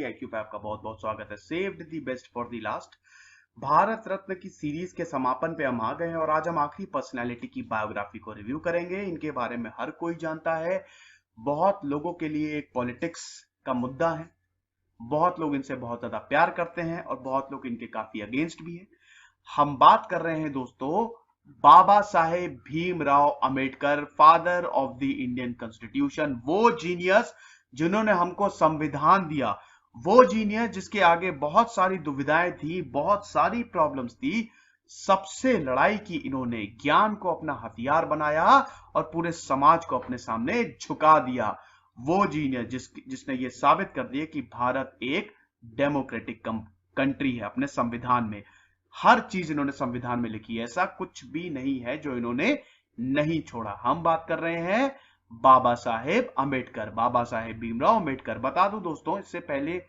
Study IQ पे आपका बहुत बहुत स्वागत है। Saved the best for the last. Bharat Ratna की सीरीज के समापन पे हम आ गए हैं और आज हम आखिरी पर्सनैलिटी की बायोग्राफी को रिव्यू करेंगे। इनके बारे में हर कोई जानता है, बहुत लोगों के लिए एक पॉलिटिक्स का मुद्दा है, बहुत लोग इनसे बहुत ज्यादा प्यार करते हैं और बहुत लोग इनके काफी अगेंस्ट भी है। हम बात कर रहे हैं दोस्तों Baba Saheb Bhimrao Ambedkar, father of the Indian constitution. वो जीनियस जिन्होंने हमको संविधान दिया, वो जीनियस जिसके आगे बहुत सारी दुविधाएं थी, बहुत सारी प्रॉब्लम्स थी, सबसे लड़ाई की इन्होंने, ज्ञान को अपना हथियार बनाया और पूरे समाज को अपने सामने झुका दिया। वो जीनियस जिसने ये साबित कर दिया कि भारत एक डेमोक्रेटिक कंट्री है। अपने संविधान में हर चीज इन्होंने संविधान में लिखी है, ऐसा कुछ भी नहीं है जो इन्होंने नहीं छोड़ा। हम बात कर रहे हैं बाबा साहेब अंबेडकर, बाबा साहेब भीमराव अंबेडकर। बता दूं दोस्तों, इससे पहले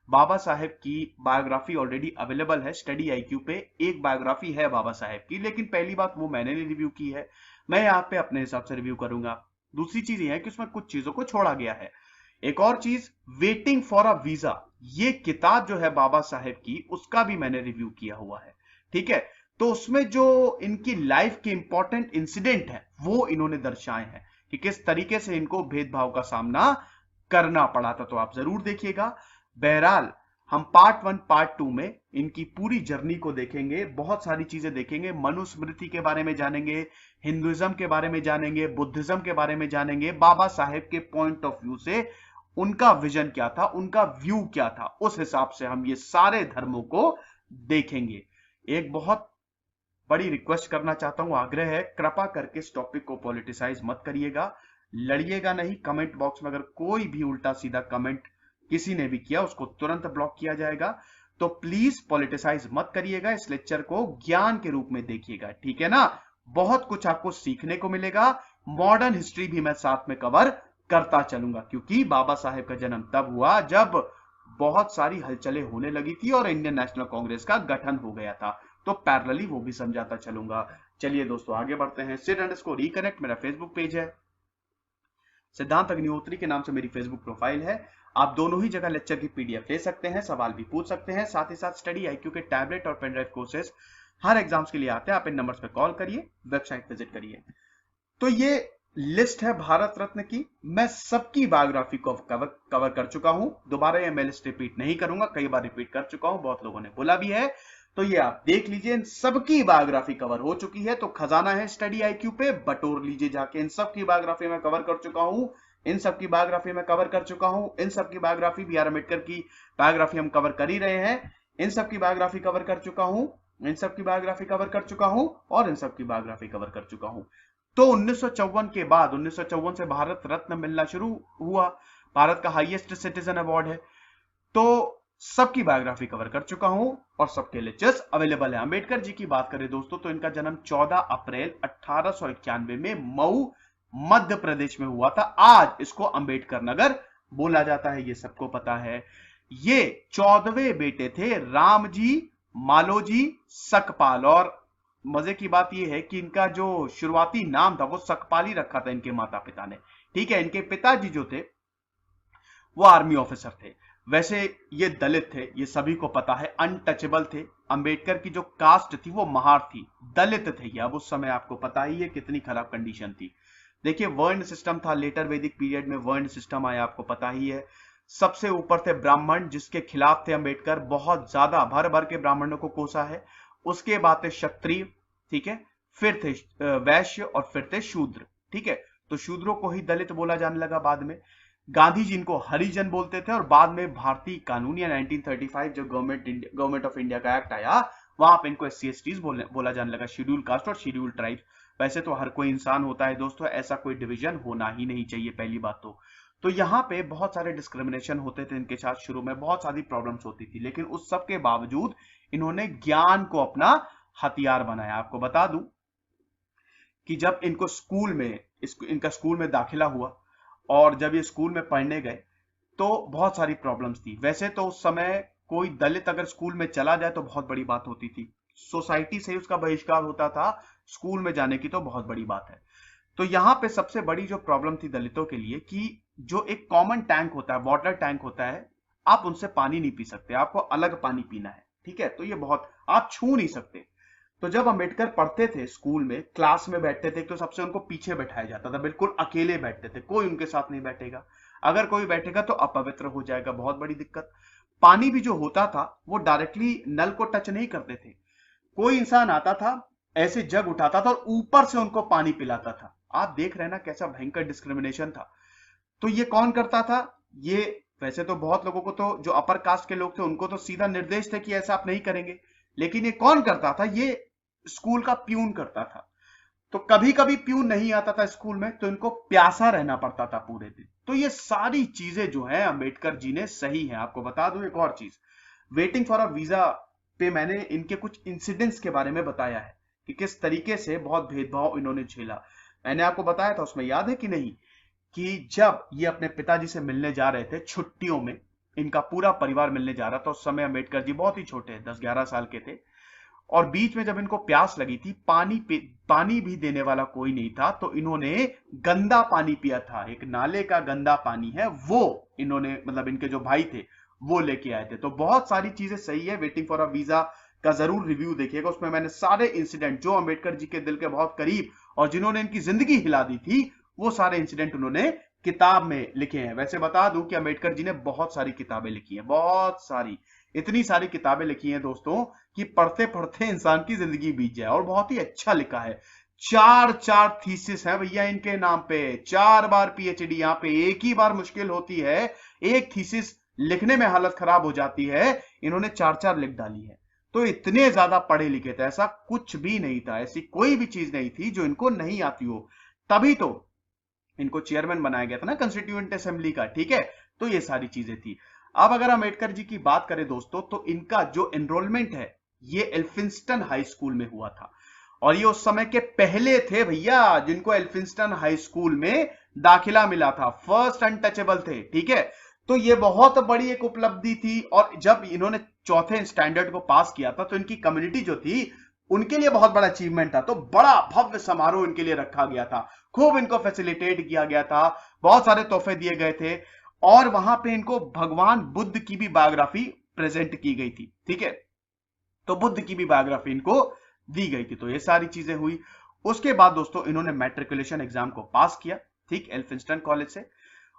बाबा साहेब की बायोग्राफी ऑलरेडी अवेलेबल है स्टडी आईक्यू पे। एक बायोग्राफी है बाबा साहेब की, लेकिन पहली बात वो मैंने नहीं रिव्यू की है, मैं यहाँ पे अपने हिसाब से रिव्यू करूंगा। दूसरी चीज ये है कि उसमें कुछ चीजों को छोड़ा गया है। एक और चीज, वेटिंग फॉर अ वीजा, ये किताब जो है बाबा साहेब की, उसका भी मैंने रिव्यू किया हुआ है, ठीक है। तो उसमें जो इनकी लाइफ के इंपॉर्टेंट इंसिडेंट है वो इन्होंने दर्शाए हैं कि किस तरीके से इनको भेदभाव का सामना करना पड़ा था, तो आप जरूर देखिएगा। बहरहाल हम पार्ट 1 पार्ट 2 में इनकी पूरी जर्नी को देखेंगे, बहुत सारी चीजें देखेंगे, मनुस्मृति के बारे में जानेंगे, हिंदुइज्म के बारे में जानेंगे, बुद्धिज्म के बारे में जानेंगे, बाबा साहेब के पॉइंट ऑफ व्यू से उनका विजन क्या था, उनका व्यू क्या था, उस हिसाब से हम ये सारे धर्मों को देखेंगे। एक बहुत बड़ी रिक्वेस्ट करना चाहता हूं, आग्रह है, कृपा करके इस टॉपिक को पॉलिटिसाइज मत करिएगा, लड़िएगा नहीं। कमेंट बॉक्स में अगर कोई भी उल्टा सीधा कमेंट किसी ने भी किया, उसको तुरंत ब्लॉक किया जाएगा। तो प्लीज पॉलिटिसाइज मत करिएगा, इस लेक्चर को ज्ञान के रूप में देखिएगा, ठीक है ना। बहुत कुछ आपको सीखने को मिलेगा, मॉडर्न हिस्ट्री भी मैं साथ में कवर करता चलूंगा, क्योंकि बाबा साहेब का जन्म तब हुआ जब बहुत सारी हलचलें होने लगी थी और इंडियन नेशनल कांग्रेस का गठन हो गया था, तो पैरेलली वो भी समझाता चलूंगा। चलिए दोस्तों आगे बढ़ते हैं। @reconnect मेरा फेसबुक पेज है, सिद्धांत अग्निहोत्री के नाम से मेरी फेसबुक प्रोफाइल है। आप दोनों ही जगह लेक्चर की पीडीएफ ले सकते हैं, सवाल भी पूछ सकते हैं। साथ ही साथ स्टडी आईक्यू के टैबलेट और पेनड्राइव कोर्सेज हर एग्जाम्स के लिए आते हैं। आप इन नंबर्स पे कॉल करिए, वेबसाइट विजिट करिए। तो ये लिस्ट है भारत रत्न की, मैं सबकी बायोग्राफी को कवर कर चुका हूं। दोबारा ये मैं लिस्ट रिपीट नहीं करूंगा, कई बार रिपीट कर चुका हूं, बहुत लोगों ने बोला भी है, तो ये आप देख लीजिए। इन सबकी बायोग्राफी कवर हो चुकी है, तो खजाना है स्टडी आईक्यू पे, बटोर लीजिए जाके। इन सबकी बायोग्राफी में कवर कर चुका हूं, इन सबकी बायोग्राफी में कवर कर चुका हूं, इन सबकी बायोग्राफी, बी आर अम्बेडकर की बायोग्राफी हम कवर कर ही रहे हैं, इन सबकी बायोग्राफी कवर कर चुका हूं, इन सबकी बायोग्राफी कवर कर चुका हूं और इन सबकी बायोग्राफी कवर कर चुका हूं। तो 1954 के बाद, 1954 से भारत रत्न मिलना शुरू हुआ, भारत का हाईएस्ट सिटीजन अवार्ड है, तो सबकी बायोग्राफी कवर कर चुका हूं और सबके लेक्चर्स अवेलेबल है। अंबेडकर जी की बात करें दोस्तों, तो इनका जन्म 14 अप्रैल 1891 में मऊ मध्य प्रदेश में हुआ था। आज इसको अंबेडकर नगर बोला जाता है, ये सबको पता है। ये 14वें बेटे थे रामजी, मालोजी, सकपाल, और मजे की बात यह है कि इनका जो शुरुआती नाम था वो सकपाल ही रखा था इनके माता पिता ने, ठीक है। इनके पिताजी जो थे वो आर्मी ऑफिसर थे। वैसे ये दलित थे, ये सभी को पता है, अनटचेबल थे। अंबेडकर की जो कास्ट थी वो महार थी, दलित थे ये। अब उस समय आपको पता ही है कितनी खराब कंडीशन थी। देखिए वर्ण सिस्टम था, लेटर वैदिक पीरियड में वर्ण सिस्टम आया, आपको पता ही है। सबसे ऊपर थे ब्राह्मण, जिसके खिलाफ थे अंबेडकर, बहुत ज्यादा भर भर के ब्राह्मणों को कोसा है। उसके बाद थे क्षत्रिय, ठीक है, फिर थे वैश्य और फिर थे शूद्र, ठीक है। तो शूद्रों को ही दलित बोला जाने लगा बाद में। गांधी जी इनको हरिजन बोलते थे और बाद में भारतीय कानून या 1935 जो गवर्नमेंट ऑफ इंडिया का एक्ट आया, वहां पे इनको SC/STs बोला जाने लगा, शेड्यूल कास्ट और शेड्यूल ट्राइब। वैसे तो हर कोई इंसान होता है दोस्तों, ऐसा कोई डिवीजन होना ही नहीं चाहिए, पहली बात तो यहाँ पे बहुत सारे डिस्क्रिमिनेशन होते थे इनके साथ, शुरू में बहुत सारी प्रॉब्लम्स होती थी, लेकिन उस सब के बावजूद इन्होंने ज्ञान को अपना हथियार बनाया। आपको बता दूं कि जब इनको इनका स्कूल में दाखिला हुआ और जब ये स्कूल में पढ़ने गए तो बहुत सारी प्रॉब्लम्स थी। वैसे तो उस समय कोई दलित अगर स्कूल में चला जाए तो बहुत बड़ी बात होती थी, सोसाइटी से उसका बहिष्कार होता था, स्कूल में जाने की तो बहुत बड़ी बात है। तो यहाँ पे सबसे बड़ी जो प्रॉब्लम थी दलितों के लिए कि जो एक कॉमन टैंक होता है, वाटर टैंक होता है, आप उनसे पानी नहीं पी सकते, आपको अलग पानी पीना है, ठीक है। तो ये बहुत, आप छू नहीं सकते। तो जब अंबेडकर पढ़ते थे स्कूल में, क्लास में बैठते थे, तो सबसे उनको पीछे बैठाया जाता था, बिल्कुल अकेले बैठते थे, कोई उनके साथ नहीं बैठेगा। अगर कोई बैठेगा तो अपवित्र हो जाएगा, बहुत बड़ी दिक्कत। पानी भी जो होता था वो डायरेक्टली नल को टच नहीं करते थे, कोई इंसान आता था, ऐसे जग उठाता था और ऊपर से उनको पानी पिलाता था। आप देख रहे हैं ना कैसा भयंकर डिस्क्रिमिनेशन था। तो ये कौन करता था? ये वैसे तो बहुत लोगों को, तो जो अपर कास्ट के लोग थे उनको तो सीधा निर्देश थे कि ऐसा आप नहीं करेंगे, लेकिन ये कौन करता था? ये स्कूल का प्यून करता था। तो कभी कभी प्यून नहीं आता था स्कूल में, तो इनको प्यासा रहना पड़ता था पूरे दिन। तो ये सारी चीजें जो है अंबेडकर जी ने सही है। आपको बता दूं एक और चीज, वेटिंग फॉर अ वीजा पे मैंने इनके कुछ इंसिडेंट्स के बारे में बताया है कि किस तरीके से बहुत भेदभाव इन्होंने झेला। मैंने आपको बताया था, उसमें याद है कि नहीं, कि जब ये अपने पिताजी से मिलने जा रहे थे छुट्टियों में, इनका पूरा परिवार मिलने जा रहा था, उस समय अंबेडकर जी बहुत ही छोटे, 10-11 साल के थे, और बीच में जब इनको प्यास लगी थी, पानी भी देने वाला कोई नहीं था, तो इन्होंने गंदा पानी पिया था। एक नाले का गंदा पानी है वो इन्होंने, मतलब इनके जो भाई थे वो लेके आए थे। तो बहुत सारी चीजें सही है। वेटिंग फॉर अ वीजा का जरूर रिव्यू देखिएगा, उसमें मैंने सारे इंसिडेंट जो अंबेडकर जी के दिल के बहुत करीब और जिन्होंने इनकी जिंदगी हिला दी थी, वो सारे इंसिडेंट उन्होंने किताब में लिखे हैं। वैसे बता दूं कि अंबेडकर जी ने बहुत सारी किताबें लिखी हैं, बहुत सारी, इतनी सारी किताबें लिखी हैं दोस्तों कि पढ़ते पढ़ते इंसान की जिंदगी बीत जाए, और बहुत ही अच्छा लिखा है। 4 थीसिस है भैया इनके नाम पे, 4 बार पीएचडी, यहाँ पे एक ही बार मुश्किल होती है, एक थीसिस लिखने में हालत खराब हो जाती है, इन्होंने 4 लिख डाली है। तो इतने ज्यादा पढ़े लिखे थे, ऐसा कुछ भी नहीं था, ऐसी कोई भी चीज नहीं थी जो इनको नहीं आती हो। तभी तो इनको चेयरमैन बनाया गया था ना कंस्टिट्यूएंट असेंबली का, ठीक है। तो ये सारी चीजें थी। अब अगर अम्बेडकर जी की बात करें दोस्तों, तो इनका जो एनरोलमेंट है ये एल्फिंस्टन हाई स्कूल में हुआ था, और ये उस समय के पहले थे भैया जिनको एल्फिंस्टन हाई स्कूल में दाखिला मिला था, फर्स्ट अनटचेबल थे, ठीक है। तो ये बहुत बड़ी एक उपलब्धि थी, और जब इन्होंने चौथे स्टैंडर्ड को पास किया था, तो इनकी कम्युनिटी जो थी उनके लिए बहुत बड़ा अचीवमेंट था। तो बड़ा भव्य समारोह इनके लिए रखा गया था, खूब इनको फैसिलिटेट किया गया था, बहुत सारे तोहफे दिए गए थे, और वहां पे इनको भगवान बुद्ध की भी बायोग्राफी प्रेजेंट की गई थी, ठीक है। तो बुद्ध की भी बायोग्राफी इनको दी गई थी। तो ये सारी चीजें हुई। उसके बाद दोस्तों इन्होंने मैट्रिकुलेशन एग्जाम को पास किया, ठीक, एल्फिंस्टन कॉलेज से,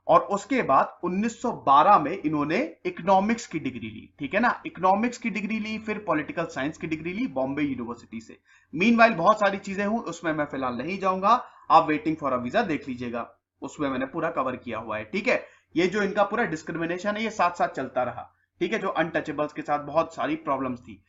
और उसके बाद 1912 में इन्होंने इकोनॉमिक्स की डिग्री ली, ठीक है ना, इकोनॉमिक्स की डिग्री ली, फिर पॉलिटिकल साइंस की डिग्री ली बॉम्बे यूनिवर्सिटी से। मीनवाइल बहुत सारी चीजें हुई, उसमें मैं फिलहाल नहीं जाऊंगा, आप वेटिंग फॉर अ वीजा देख लीजिएगा, उसमें मैंने पूरा कवर किया हुआ है, ठीक है। ये जो इनका पूरा डिस्क्रिमिनेशन है ये साथ साथ चलता रहा, ठीक है, जो अनटचेबल्स के साथ बहुत सारी प्रॉब्लम्स थी।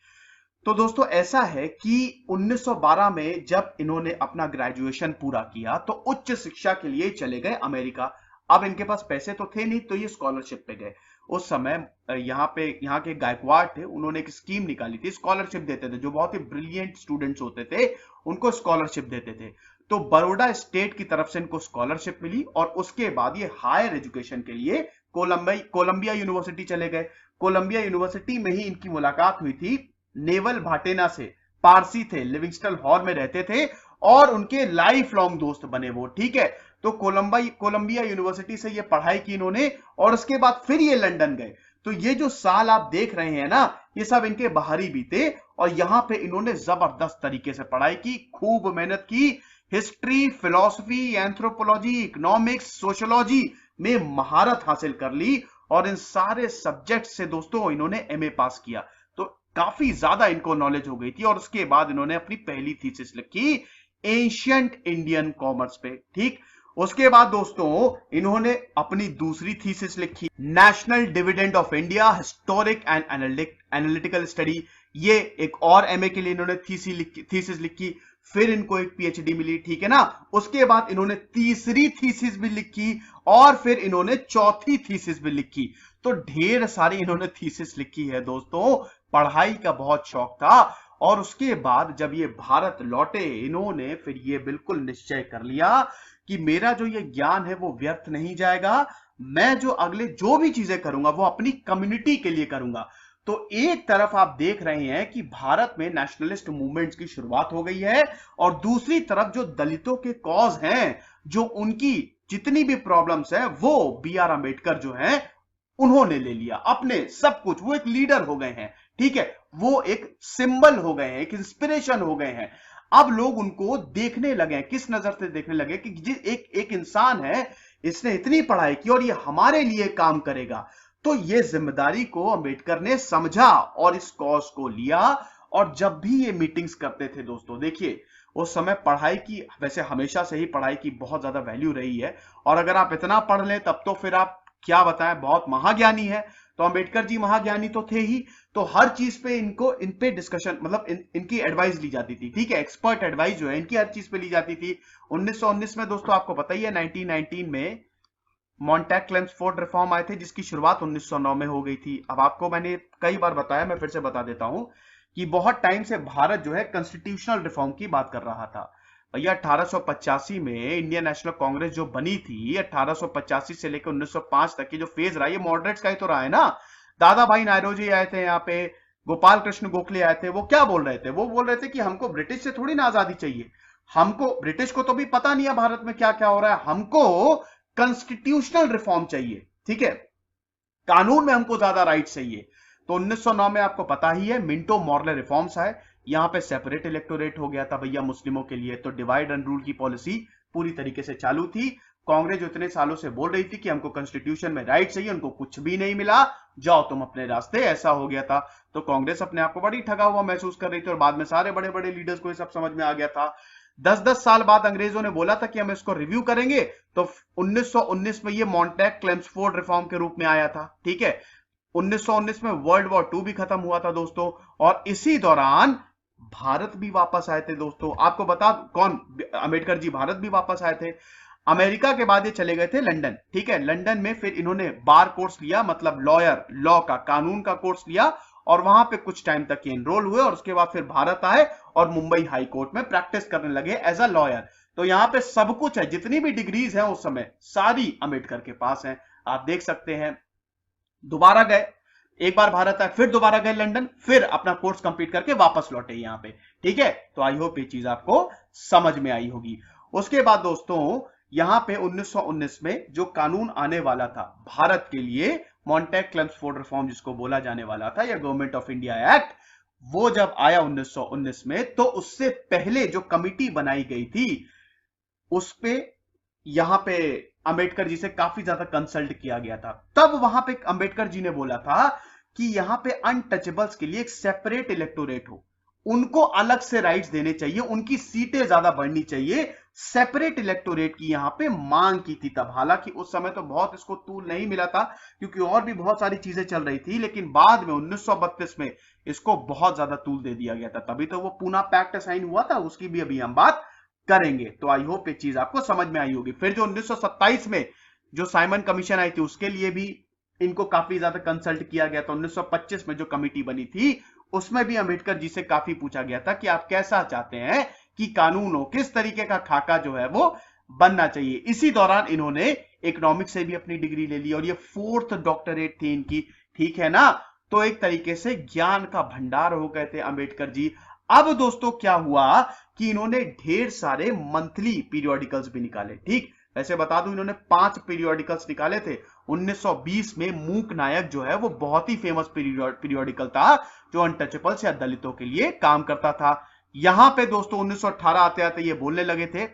तो दोस्तों ऐसा है कि 1912 में जब इन्होंने अपना ग्रेजुएशन पूरा किया, तो उच्च शिक्षा के लिए चले गए अमेरिका। अब इनके पास पैसे तो थे नहीं, तो ये स्कॉलरशिप पे गए। उस समय यहाँ के गायकवाड़ थे, उन्होंने एक स्कीम निकाली थी, स्कॉलरशिप देते थे, जो बहुत ही ब्रिलियंट स्टूडेंट्स होते थे उनको स्कॉलरशिप देते थे। तो बड़ौदा स्टेट की तरफ से इनको स्कॉलरशिप मिली, और उसके बाद ये हायर एजुकेशन के लिए कोलंबिया यूनिवर्सिटी चले गए। कोलंबिया यूनिवर्सिटी में ही इनकी मुलाकात हुई थी नेवल भाटेना से, पारसी थे, लिविंगस्टन हॉल में रहते थे, और उनके लाइफ लॉन्ग दोस्त बने वो, ठीक है। तो कोलंबिया यूनिवर्सिटी से ये पढ़ाई की इन्होंने, और उसके बाद फिर ये लंदन गए। तो ये जो साल आप देख रहे हैं ना, ये सब इनके बाहरी बीते, और यहां पे इन्होंने जबरदस्त तरीके से पढ़ाई की, खूब मेहनत की, history, philosophy, anthropology, economics, sociology में महारत हासिल कर ली, और इन सारे सब्जेक्ट से दोस्तों इन्होंने एमए पास किया। तो काफी ज्यादा इनको नॉलेज हो गई थी, और उसके बाद इन्होंने अपनी पहली थीसिस लिखी एंशिएंट इंडियन कॉमर्स पे, ठीक। उसके बाद दोस्तों इन्होंने अपनी दूसरी थीसिस लिखी national dividend of India, historic and analytical study. ये एक और एमए के लिए इन्होंने थीसिस लिखी, फिर इनको एक पीएचडी मिली, ठीक है ना। उसके बाद इन्होंने तीसरी थीसिस भी लिखी, और फिर इन्होंने चौथी थीसिस भी लिखी। तो ढेर सारी इन्होंने थीसिस लिखी है दोस्तों, पढ़ाई का बहुत शौक था। और उसके बाद जब ये भारत लौटे, इन्होंने फिर ये बिल्कुल निश्चय कर लिया कि मेरा जो ये ज्ञान है वो व्यर्थ नहीं जाएगा, मैं जो अगले जो भी चीजें करूंगा वो अपनी कम्युनिटी के लिए करूंगा। तो एक तरफ आप देख रहे हैं कि भारत में नेशनलिस्ट मूवमेंट्स की शुरुआत हो गई है, और दूसरी तरफ जो दलितों के कॉज हैं, जो उनकी जितनी भी प्रॉब्लम्स हैं, वो बी आर अम्बेडकर जो है उन्होंने ले लिया अपने सब कुछ, वो एक लीडर हो गए हैं, ठीक है, वो एक सिंबल हो गए हैं, एक इंस्पिरेशन हो गए हैं। अब लोग उनको देखने लगे हैं, किस नजर से देखने लगे कि एक एक इंसान है, इसने इतनी पढ़ाई की और ये हमारे लिए काम करेगा। तो ये जिम्मेदारी को अंबेडकर ने समझा और इस कॉज को लिया। और जब भी ये मीटिंग्स करते थे दोस्तों, देखिए उस समय पढ़ाई की, वैसे हमेशा से ही पढ़ाई की बहुत ज्यादा वैल्यू रही है, और अगर आप इतना पढ़ लें तब तो फिर आप क्या बताएं, बहुत महाज्ञानी है। तो अंबेडकर जी महाज्ञानी तो थे ही, तो हर चीज पे इन पे डिस्कशन, मतलब इनकी एडवाइस ली जाती थी, ठीक है, एक्सपर्ट एडवाइस जो है इनकी हर चीज पे ली जाती थी। 1919 में दोस्तों आपको पता ही है, 1919 में मॉन्टेक क्लेम्सफोर्ड रिफॉर्म आए थे, जिसकी शुरुआत 1909 में हो गई थी। अब आपको मैंने कई बार बताया, मैं फिर से बता देता हूं कि बहुत टाइम से भारत जो है कॉन्स्टिट्यूशनल रिफॉर्म की बात कर रहा था। भैया 1885 में इंडियन नेशनल कांग्रेस जो बनी थी, 1885 से लेकर 1905 तक की जो फेज रहा है, ये मॉडरेट्स का ही तो रहा है ना। दादा भाई नायरोजी आए थे यहाँ पे, गोपाल कृष्ण गोखले आए थे, वो क्या बोल रहे थे, वो बोल रहे थे कि हमको ब्रिटिश से थोड़ी ना आजादी चाहिए, हमको ब्रिटिश को तो भी पता नहीं है भारत में क्या क्या हो रहा है, हमको कॉन्स्टिट्यूशनल रिफॉर्म चाहिए, ठीक है, कानून में हमको ज्यादा राइट चाहिए। तो 1909 में आपको पता ही है मिंटो मॉर्ले रिफॉर्म्स आए, यहां पे सेपरेट इलेक्टोरेट हो गया था भैया मुस्लिमों के लिए, तो डिवाइड एंड रूल की पॉलिसी पूरी तरीके से चालू थी। कांग्रेस जो इतने सालों से बोल रही थी कि हमको कॉन्स्टिट्यूशन में राइट चाहिए, उनको कुछ भी नहीं मिला, जाओ तुम अपने रास्ते, ऐसा हो गया था। तो कांग्रेस अपने आप को बड़ी ठगा हुआ महसूस कर रही थी, और बाद में सारे बड़े बड़े लीडर्स को ये सब समझ में आ गया था। 10-10 साल बाद अंग्रेजों ने बोला था कि हम इसको रिव्यू करेंगे, तो 1919 में ये मॉन्टेक क्लेम्सफोर्ड रिफॉर्म के रूप में आया था, ठीक है। 1919 में वर्ल्ड वॉर 2 भी खत्म हुआ था दोस्तों, और इसी दौरान भारत भी वापस आए थे दोस्तों। आपको बता, कौन, अंबेडकर जी भारत भी वापस आए थे। अमेरिका के बाद ये चले गए थे लंदन, ठीक है, लंदन में फिर इन्होंने बार कोर्स लिया, मतलब लॉ का, कानून का कोर्स लिया, और वहां पे कुछ टाइम तक ये एनरोल हुए, और उसके बाद फिर भारत आए और मुंबई हाई कोर्ट में प्रैक्टिस करने लगे एज अ लॉयर। तो यहां पे सब कुछ है, जितनी भी डिग्रीज हैं उस समय सारी अंबेडकर के पास हैं, आप देख सकते हैं। दोबारा गए, एक बार भारत आए, फिर दोबारा गए लंदन, फिर अपना कोर्स कंप्लीट करके वापस लौटे यहाँ पे, ठीक है। तो आई होप ये चीज आपको समझ में आई होगी। उसके बाद दोस्तों यहां पे 1919 में जो कानून आने वाला था भारत के लिए, मॉन्टेक क्लेम्सफोर्ड रिफॉर्म जिसको बोला जाने वाला था, या गवर्नमेंट ऑफ इंडिया एक्ट, वो जब आया 1919 में, तो उससे पहले जो कमिटी बनाई गई थी उस पे, यहां पे अंबेडकर जी से काफी ज्यादा कंसल्ट किया गया था। तब वहां पे अंबेडकर जी ने बोला था कि यहां पे अनटचेबल्स के लिए एक सेपरेट इलेक्टोरेट हो, उनको अलग से राइट्स देने चाहिए, उनकी सीटें ज्यादा बढ़नी चाहिए, सेपरेट इलेक्टोरेट की यहां पे मांग की थी तब। हालांकि उस समय तो बहुत इसको तूल नहीं मिला था, क्योंकि और भी बहुत सारी चीजें चल रही थी, लेकिन बाद में 1932 में इसको बहुत ज्यादा तूल दे दिया गया था, तभी तो वो पूना पैक्ट साइन हुआ था, उसकी भी अभी हम बात करेंगे। तो आई होप ये चीज आपको समझ में आई होगी। फिर जो 1927 में जो साइमन कमीशन आई थी, उसके लिए भी इनको काफी ज्यादा कंसल्ट किया गया था। 1925 में जो कमिटी बनी थी उसमें भी अंबेडकर जी से काफी पूछा गया था कि आप कैसा चाहते हैं कि कानून हो, किस तरीके का खाका जो है वो बनना चाहिए। इसी दौरान इन्होंने इकोनॉमिक्स से भी अपनी डिग्री ले ली, और ये 4th डॉक्टरेट थी इनकी, ठीक है ना। तो एक तरीके से ज्ञान का भंडार हो गए थे अंबेडकर जी। अब दोस्तों क्या हुआ कि इन्होंने ढेर सारे मंथली पीरियोडिकल्स भी निकाले, ठीक। वैसे बता दूं, इन्होंने 5 पीरियोडिकल्स निकाले थे। 1920 में मूक नायक जो है वो बहुत ही फेमस पीरियोडिकल था, जो अनटचेबल्स या दलितों के लिए काम करता था। यहां पे दोस्तों 1918 आते आते ये बोलने लगे थे,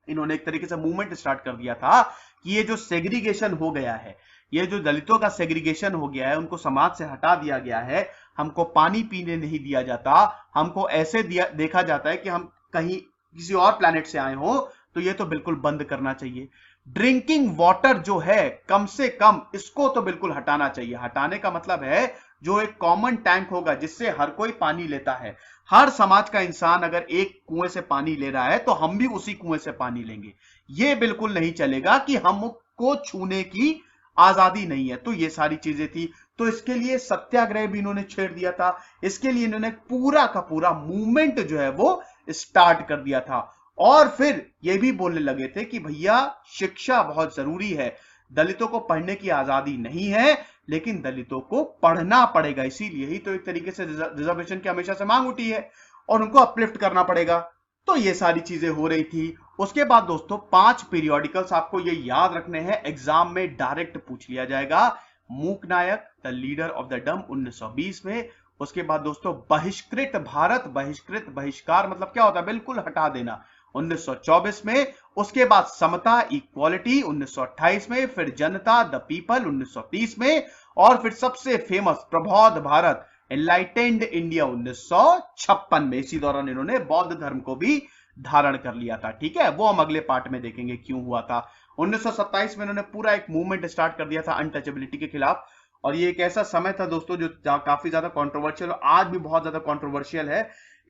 इन्होंने एक तरीके से मूवमेंट स्टार्ट कर दिया था कि ये जो सेग्रीगेशन हो गया है, ये जो दलितों का सेग्रीगेशन हो गया है, उनको समाज से हटा दिया गया है, हमको पानी पीने नहीं दिया जाता, हमको ऐसे देखा जाता है कि हम कहीं किसी और प्लैनेट से आए हो, तो ये तो बिल्कुल बंद करना चाहिए। ड्रिंकिंग वाटर जो है कम से कम, इसको तो बिल्कुल हटाना चाहिए। हटाने का मतलब है जो एक कॉमन टैंक होगा जिससे हर कोई पानी लेता है, हर समाज का इंसान अगर एक कुएं से पानी ले रहा है तो हम भी उसी कुएं से पानी लेंगे। ये बिल्कुल नहीं चलेगा कि हमको छूने की आजादी नहीं है। तो ये सारी चीजें थी, तो इसके लिए सत्याग्रह भी इन्होंने छेड़ दिया था। इसके लिए इन्होंने पूरा का पूरा मूवमेंट जो है वो स्टार्ट कर दिया था। और फिर ये भी बोलने लगे थे कि भैया शिक्षा बहुत जरूरी है, दलितों को पढ़ने की आजादी नहीं है, लेकिन दलितों को पढ़ना पड़ेगा। इसीलिए ही तो एक तरीके से रिजर्वेशन की हमेशा से मांग उठी है, और उनको अपलिफ्ट करना पड़ेगा। तो ये सारी चीजें हो रही थी। उसके बाद दोस्तों 5 पीरियोडिकल्स आपको ये याद रखने हैं, एग्जाम में डायरेक्ट पूछ लिया जाएगा। Mook Nayak the leader of the dumb 1920 में। उसके बाद दोस्तों बहिष्कृत भारत, बहिष्कार मतलब क्या होता है, बिल्कुल हटा देना, 1924 में। उसके बाद समता इक्वालिटी 1928 में, फिर जनता द पीपल 1930 में, और फिर सबसे famous Prabodh Bharat enlightened India 1956 में। इसी दौरान इन्होंने बौद्ध धर्म को भी धारण कर लिया था। ठीक है, वो हम अगले पार्ट में देखेंगे क्यों हुआ था। 1927 में इन्होंने पूरा एक मूवमेंट स्टार्ट कर दिया था अनटचेबिलिटी के खिलाफ, और ये एक ऐसा समय था दोस्तों जो काफी ज्यादा कंट्रोवर्शियल, आज भी बहुत ज्यादा कंट्रोवर्शियल है,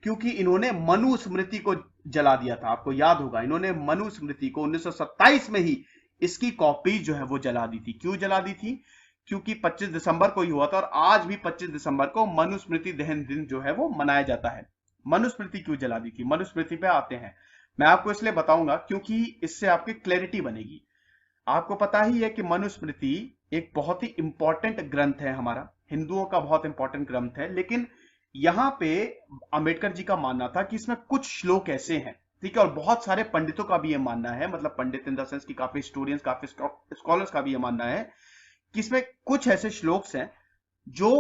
क्योंकि इन्होंने मनुस्मृति को जला दिया था। आपको याद होगा, इन्होंने मनुस्मृति को 1927 में ही इसकी कॉपी जो है वो जला दी थी। क्यों जला दी थी? क्योंकि 25 दिसंबर को ही हुआ था, और आज भी 25 दिसंबर को मनुस्मृति दहन दिन जो है वो मनाया जाता है। मनुस्मृति क्यों जला दी थी, मनुस्मृति पे आते हैं। मैं आपको इसलिए बताऊंगा क्योंकि इससे आपकी क्लैरिटी बनेगी। आपको पता ही है कि मनुस्मृति एक बहुत ही इंपॉर्टेंट ग्रंथ है, हमारा हिंदुओं का बहुत इंपॉर्टेंट ग्रंथ है, लेकिन यहां पे अंबेडकर जी का मानना था कि इसमें कुछ श्लोक ऐसे हैं, ठीक है, और बहुत सारे पंडितों का भी यह मानना है, मतलब पंडित इन द सेंस की काफी स्टूडेंट्स, काफी स्कॉलर्स का भी यह मानना है कि इसमें कुछ ऐसे श्लोक्स हैं जो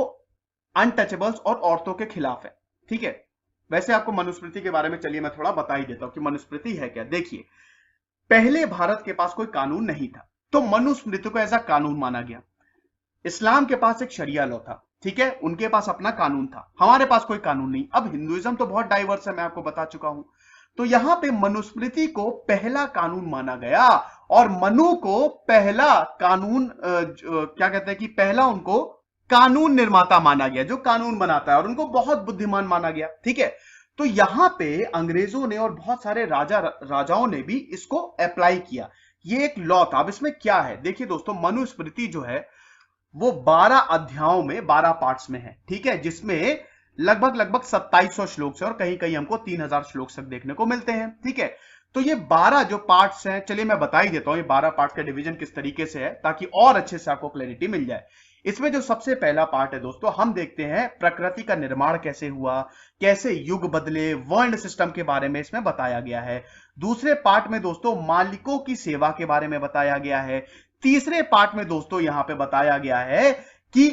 अनटचेबल्स और औरतों के खिलाफ है। ठीक है, वैसे आपको मनुस्मृति के बारे में चलिए मैं थोड़ा बता ही देता हूं कि मनुस्मृति है क्या। देखिए, पहले भारत के पास कोई कानून नहीं था, तो मनुस्मृति को ऐसा कानून माना गया। इस्लाम के पास एक शरिया लॉ था, ठीक है, उनके पास अपना कानून था, हमारे पास कोई कानून नहीं। अब हिंदुइज्म तो बहुत डाइवर्स है, मैं आपको बता चुका हूं। तो यहां पे मनुस्मृति को पहला कानून माना गया, और मनु को पहला कानून क्या कहते हैं कि पहला उनको कानून निर्माता माना गया, जो कानून बनाता है, और उनको बहुत बुद्धिमान माना गया। ठीक है, तो यहां पे अंग्रेजों ने और बहुत सारे राजाओं ने भी इसको अप्लाई किया। ये एक लॉ था। अब इसमें क्या है, देखिए दोस्तों, मनुस्मृति जो है वो 12 अध्यायों में 12 पार्ट्स में है। ठीक है, जिसमें लगभग 2700 श्लोक है, और कहीं कहीं हमको 3000 श्लोक तक देखने को मिलते हैं। ठीक है, तो ये 12 जो पार्ट्स हैं, चलिए मैं बता ही देता हूं ये 12 पार्ट्स का डिवीजन किस तरीके से है, ताकि और अच्छे से आपको क्लैरिटी मिल जाए। इसमें जो सबसे पहला पार्ट है दोस्तों, हम देखते हैं प्रकृति का निर्माण कैसे हुआ, कैसे युग बदले, वर्ण सिस्टम के बारे में इसमें बताया गया है। दूसरे पार्ट में दोस्तों मालिकों की सेवा के बारे में बताया गया है। तीसरे पार्ट में दोस्तों यहां पे बताया गया है कि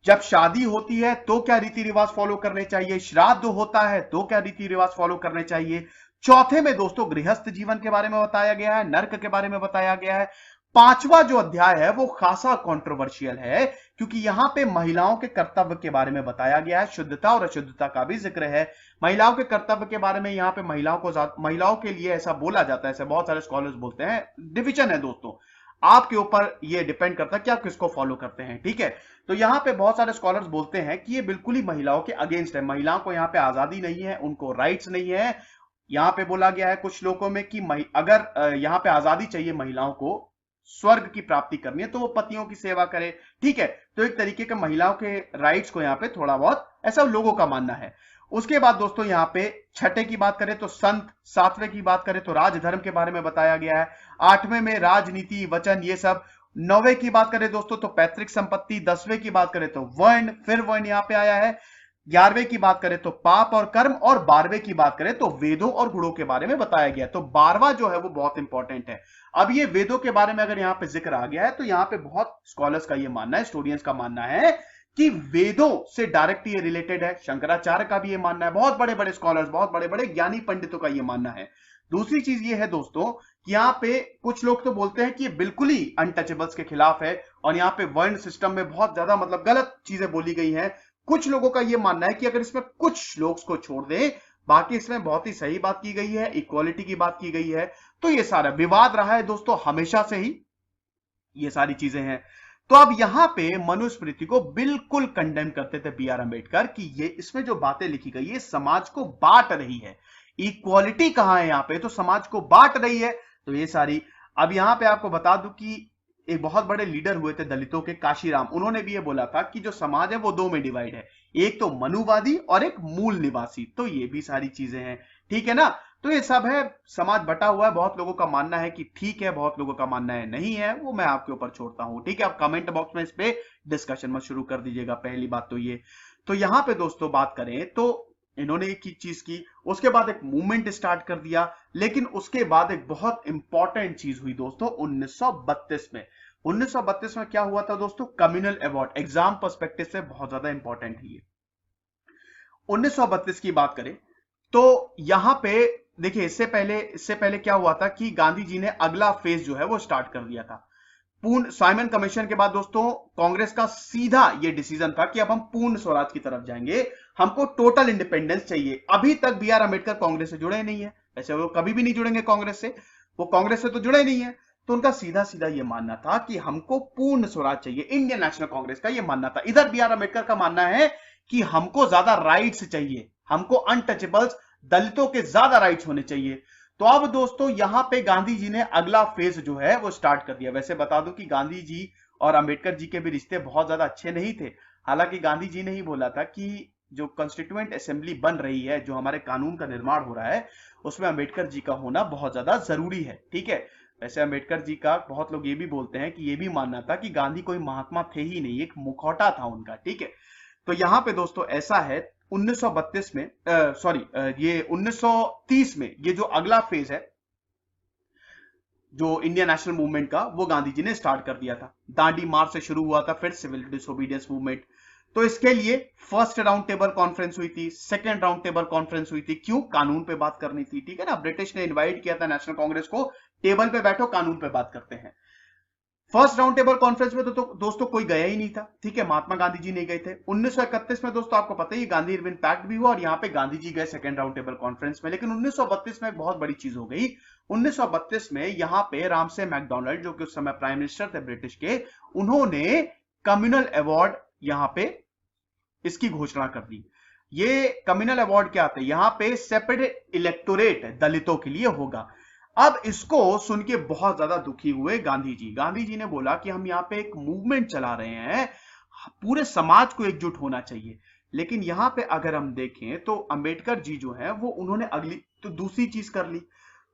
जब शादी होती है तो क्या रीति रिवाज फॉलो करने चाहिए, श्राद्ध होता है तो क्या रीति रिवाज फॉलो करने चाहिए। चौथे में दोस्तों गृहस्थ जीवन के बारे में बताया गया है, नर्क के बारे में बताया गया है। पांचवा जो अध्याय है वो खासा कंट्रोवर्शियल है, क्योंकि यहां पे महिलाओं के कर्तव्य के बारे में बताया गया है, शुद्धता और अशुद्धता का भी जिक्र है। महिलाओं के कर्तव्य के बारे में यहां पे महिलाओं के लिए ऐसा बोला जाता है, ऐसे बहुत सारे स्कॉलर्स बोलते हैं, डिवीजन है दोस्तों, आपके ऊपर ये डिपेंड करता है कि आप किसको फॉलो करते हैं। ठीक है, तो यहां पे बहुत सारे स्कॉलर्स बोलते हैं कि ये बिल्कुल ही महिलाओं के अगेंस्ट है, महिलाओं को यहां पे आजादी नहीं है, उनको राइट्स नहीं है। यहां पे बोला गया है कुछ लोगों में कि अगर यहां पे आजादी चाहिए महिलाओं को, स्वर्ग की प्राप्ति करनी है, तो वो पतियों की सेवा करे। ठीक है, तो एक तरीके के महिलाओं के राइट्स को यहां पे थोड़ा बहुत ऐसा लोगों का मानना है। उसके बाद दोस्तों यहां पे छठे की बात करें तो संत, सातवें की बात करें तो राजधर्म के बारे में बताया गया है, आठवें में राजनीति, वचन, ये सब। नौवें की बात करें दोस्तों तो पैतृक संपत्ति, 10वें की बात करें तो वर्ण, फिर वर्ण यहां पे आया है, 11वें की बात करें तो पाप और कर्म, और 12वें की बात करें तो वेदों और गुणों के बारे में बताया गया। तो 12वां जो है वो बहुत इंपॉर्टेंट है। अब ये वेदों के बारे में अगर यहां पे जिक्र आ गया है, तो यहां पे बहुत स्कॉलर्स का ये मानना है, स्टूडेंट्स का मानना है कि वेदों से डायरेक्ट ये रिलेटेड है। शंकराचार्य का भी ये मानना है, बहुत बड़े बड़े स्कॉलर्स, बहुत बड़े बड़े ज्ञानी पंडितों का ये मानना है। दूसरी चीज ये है दोस्तों कि यहाँ पे कुछ लोग तो बोलते हैं कि ये बिल्कुल ही अनटचेबल्स के खिलाफ है, और यहाँ पे वर्ण सिस्टम में बहुत ज्यादा मतलब गलत चीजें बोली गई हैं। कुछ लोगों का यह मानना है कि अगर इसमें कुछ श्लोक्स को छोड़ दें, बाकी इसमें बहुत ही सही बात की गई है, इक्वालिटी की बात की गई है। तो ये सारा विवाद रहा है दोस्तों हमेशा से ही, ये सारी चीजें हैं। तो अब यहां पे मनुस्मृति को बिल्कुल कंडेम करते थे बी आर अंबेडकर कि ये इसमें जो बातें लिखी गई है समाज को बांट रही है। इक्वालिटी कहां है यहां पे, तो समाज को बांट रही है। तो ये सारी, अब यहां पे आपको बता दूं कि एक बहुत बड़े लीडर हुए थे दलितों के, काशीराम, उन्होंने भी ये बोला था कि जो समाज है वो दो में डिवाइड है, एक तो मनुवादी और एक मूल निवासी। तो ये भी सारी चीजें हैं, ठीक है ना। तो ये सब है, समाज बटा हुआ है। बहुत लोगों का मानना है कि ठीक है, बहुत लोगों का मानना है नहीं है, वो मैं आपके ऊपर छोड़ता हूं। ठीक है, आप कमेंट बॉक्स में इस पे डिस्कशन मत शुरू कर दीजिएगा, पहली बात तो ये। तो यहां पे दोस्तों बात करें तो इन्होंने एक चीज की, उसके बाद एक मूवमेंट स्टार्ट कर दिया लेकिन उसके बाद एक बहुत इंपॉर्टेंट चीज हुई दोस्तों 1932 में। 1932 में क्या हुआ था दोस्तों? Communal award. एग्जाम पर्सपेक्टिव से बहुत ज्यादा इंपॉर्टेंट है ये। 1932 की बात करें तो यहां पे देखिए, इससे पहले क्या हुआ था कि गांधी जी ने अगला फेज जो है वो स्टार्ट कर दिया था। पूर्ण साइमन कमीशन के बाद दोस्तों कांग्रेस का सीधा ये डिसीजन था कि अब हम पूर्ण स्वराज की तरफ जाएंगे, हमको टोटल इंडिपेंडेंस चाहिए। अभी तक बी आर अम्बेडकर कांग्रेस से जुड़े नहीं है, वैसे वो कभी भी नहीं जुड़ेंगे कांग्रेस से, वो कांग्रेस से तो जुड़े नहीं है। तो उनका सीधा सीधा ये मानना था कि हमको पूर्ण स्वराज चाहिए। इंडियन नेशनल कांग्रेस का ये मानना था। इधर बी आर अम्बेडकर का मानना है कि हमको ज्यादा राइट्स चाहिए, हमको अनटचेबल्स, दलितों के ज्यादा राइट्स होने चाहिए। तो अब दोस्तों यहां पे गांधी जी ने अगला फेज जो है वो स्टार्ट कर दिया। वैसे बता दूं कि गांधी जी और अंबेडकर जी के भी रिश्ते बहुत ज्यादा अच्छे नहीं थे। हालांकि गांधी जी ने ही बोला था कि जो कॉन्स्टिट्यूएंट असेंबली बन रही है, जो हमारे कानून का निर्माण हो रहा है, उसमें अंबेडकर जी का होना बहुत ज्यादा जरूरी है। ठीक है। वैसे अंबेडकर जी का बहुत लोग ये भी बोलते हैं कि ये भी मानना था कि गांधी कोई महात्मा थे ही नहीं, एक मुखौटा था उनका। ठीक है। तो यहां पे दोस्तों ऐसा है 1932 में ये 1930 में ये जो अगला फेज है जो इंडियन नेशनल मूवमेंट का, वो गांधी जी ने स्टार्ट कर दिया था। दांडी मार्च से शुरू हुआ था, फिर सिविल डिसोबीडियंस मूवमेंट। तो इसके लिए फर्स्ट राउंड टेबल कॉन्फ्रेंस हुई थी, सेकंड राउंड टेबल कॉन्फ्रेंस हुई थी। क्यों? कानून पे बात करनी थी। ठीक है ना, ब्रिटिश ने इनवाइट किया था नेशनल कांग्रेस को, टेबल पे बैठो कानून पे बात करते हैं। फर्स्ट राउंड टेबल कॉन्फ्रेंस में तो दोस्तों कोई गया ही नहीं था। ठीक है, महात्मा गांधी जी नहीं गए थे। 1931 में दोस्तों आपको पता ही गांधी इरविन पैक्ट भी हुआ और यहाँ पे गांधी जी गए सेकंड राउंड टेबल कॉन्फ्रेंस में। लेकिन 1932 में एक बहुत बड़ी चीज हो गई। 1932 में यहाँ पे रामसे मैकडोनल्ड, जो कि उस समय प्राइम मिनिस्टर थे ब्रिटिश के, उन्होंने कम्युनल अवार्ड यहाँ पे इसकी घोषणा कर दी। ये कम्युनल अवार्ड क्या आता है? यहाँ पे सेपरेट इलेक्टोरेट दलितों के लिए होगा। अब इसको सुन के बहुत ज्यादा दुखी हुए गांधी जी। गांधी जी ने बोला कि हम यहाँ पे एक मूवमेंट चला रहे हैं, पूरे समाज को एकजुट होना चाहिए। लेकिन यहाँ पे अगर हम देखें तो अंबेडकर जी जो है वो उन्होंने अगली तो दूसरी चीज कर ली।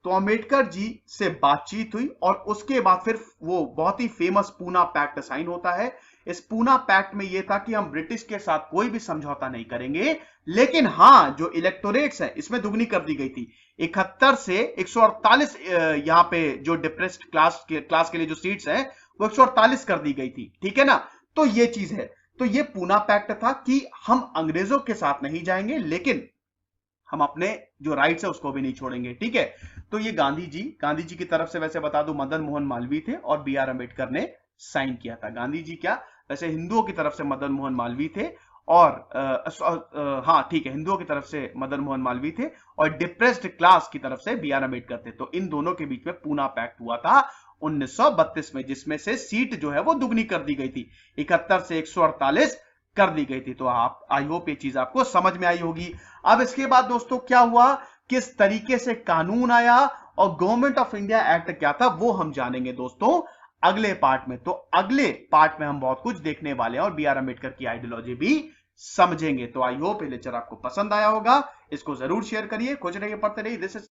तो अंबेडकर जी से बातचीत हुई और उसके बाद फिर वो बहुत ही फेमस पूना पैक्ट साइन होता है। इस पूना पैक्ट में यह था कि हम ब्रिटिश के साथ कोई भी समझौता नहीं करेंगे, लेकिन हां जो इलेक्टोरेट्स है इसमें दुगनी कर दी गई थी। 71 से 148 यहां पे जो डिप्रेस्ड क्लास के लिए जो सीट्स हैं वो 148 कर दी गई थी। ठीक है ना, तो ये चीज है। तो ये पूना पैक्ट था कि हम अंग्रेजों के साथ नहीं जाएंगे, लेकिन हम अपने जो राइट्स है उसको भी नहीं छोड़ेंगे। ठीक है। तो ये गांधी जी की तरफ से, वैसे बता दूं, मदन मोहन मालवीय थे और बी आर अम्बेडकर ने साइन किया था। गांधी जी क्या, वैसे हिंदुओं की तरफ से मदन मोहन मालवीय थे और हाँ ठीक है, हिंदुओं की तरफ से मदन मोहन मालवीय थे और डिप्रेस्ड क्लास की तरफ से बी आर अम्बेडकर थे। तो इन दोनों के बीच में पूना पैक्ट हुआ था 1932 में, जिसमें से सीट जो है वो दुगनी कर दी गई थी, 71 से 148 कर दी गई थी। तो आप, आई होप ये चीज आपको समझ में आई होगी। अब इसके बाद दोस्तों क्या हुआ, किस तरीके से कानून आया और गवर्नमेंट ऑफ इंडिया एक्ट क्या था, वो हम जानेंगे दोस्तों अगले पार्ट में। तो अगले पार्ट में हम बहुत कुछ देखने वाले हैं और बी आर अम्बेडकर की आइडियोलॉजी भी समझेंगे। तो आई होप ये लेक्चर आपको पसंद आया होगा। इसको जरूर शेयर करिए। खुश रहिए, पढ़ते रहिए। This is